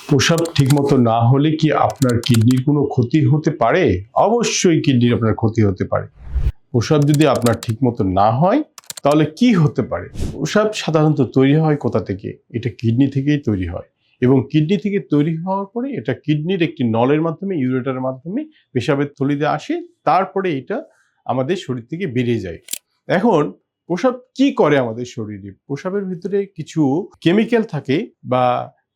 প্রস্রাব ঠিকমতো না হলে কি আপনার কিডনির কোনো ক্ষতি হতে পারে? অবশ্যই কিডনির আপনার ক্ষতি হতে পারে। প্রস্রাব যদি আপনার ঠিকমতো না হয় তাহলে কি হতে পারে? প্রস্রাব সাধারণত তৈরি হয় কোথা থেকে? এটা কিডনি থেকেই তৈরি হয় এবং কিডনি থেকে তৈরি হওয়ার পরে এটা কিডনির একটি নলের মাধ্যমে, ইউরেটারের মাধ্যমে পেশাবের থলিতে আসে। তারপরে এটা আমাদের শরীর থেকে বেরিয়ে যায়। এখন প্রস্রাব কি করে আমাদের শরীরে? প্রস্রাবের ভিতরে কিছু কেমিক্যাল থাকে বা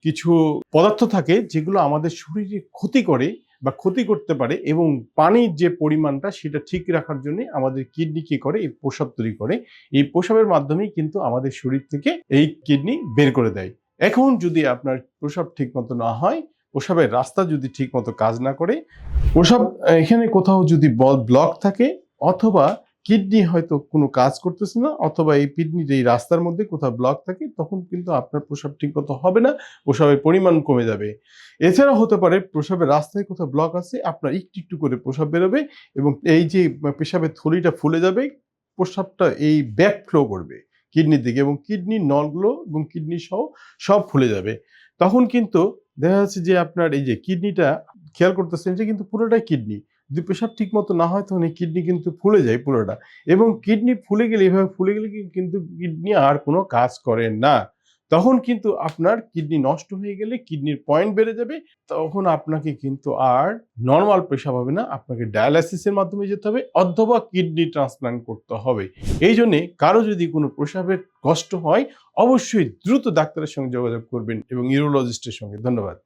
কিছু পদার্থ থাকে যেগুলো আমাদের শরীরে ক্ষতি করে বা ক্ষতি করতে পারে এবং পানির যে পরিমাণটা সেটা ঠিক রাখার জন্য আমাদের কিডনি কি করে? এই প্রস্রাব তৈরি করে। এই প্রস্রাবের মাধ্যমেই কিন্তু আমাদের শরীর থেকে এই কিডনি বের করে দেয়। এখন যদি আপনার প্রস্রাব ঠিকমতো না হয়, প্রস্রাবের রাস্তা যদি ঠিকমতো কাজ না করে, প্রস্রাব এখানে কোথাও যদি ব্লক থাকে অথবা কিডনি হয়তো কোনো কাজ করতেছে না অথবা এই কিডনির এই রাস্তার মধ্যে কোথাও ব্লক থাকে, তখন কিন্তু আপনার প্রস্রাব ঠিকমতো হবে না, প্রস্রাবের পরিমাণ কমে যাবে। এছাড়াও হতে পারে প্রস্রাবের রাস্তায় কোথাও ব্লক আছে, আপনার একটু একটু করে প্রস্রাব বেরোবে এবং এই যে পেশাবের থলিটা ফুলে যাবে, প্রস্রাবটা এই ব্যাক ফ্লো করবে কিডনির দিকে এবং কিডনির নলগুলো এবং কিডনি সহ সব ফুলে যাবে। তখন কিন্তু দেখা যাচ্ছে যে আপনার এই যে কিডনিটা খেয়াল করতেছেন যে কিন্তু পুরোটাই কিডনি। যদি পেশাব ঠিকমতো না হয় তখন এই কিডনি কিন্তু ফুলে যায় পুরোটা এবং কিডনি ফুলে গেলে এভাবে ফুলে গেলে কিন্তু কিডনি আর কোনো কাজ করে না। তখন কিন্তু আপনার কিডনি নষ্ট হয়ে গেলে কিডনির পয়েন্ট বেড়ে যাবে। তখন আপনাকে কিন্তু আর নরমাল পেশাব হবে না। আপনাকে ডায়ালাইসিসের মাধ্যমে যেতে হবে অথবা কিডনি ট্রান্সপ্লান্ট করতে হবে। এইজন্যে কারো যদি কোনো প্রস্রাবের কষ্ট হয় অবশ্যই দ্রুত ডাক্তারের সঙ্গে যোগাযোগ করবেন এবং ইউরোলজিস্টের সঙ্গে। ধন্যবাদ।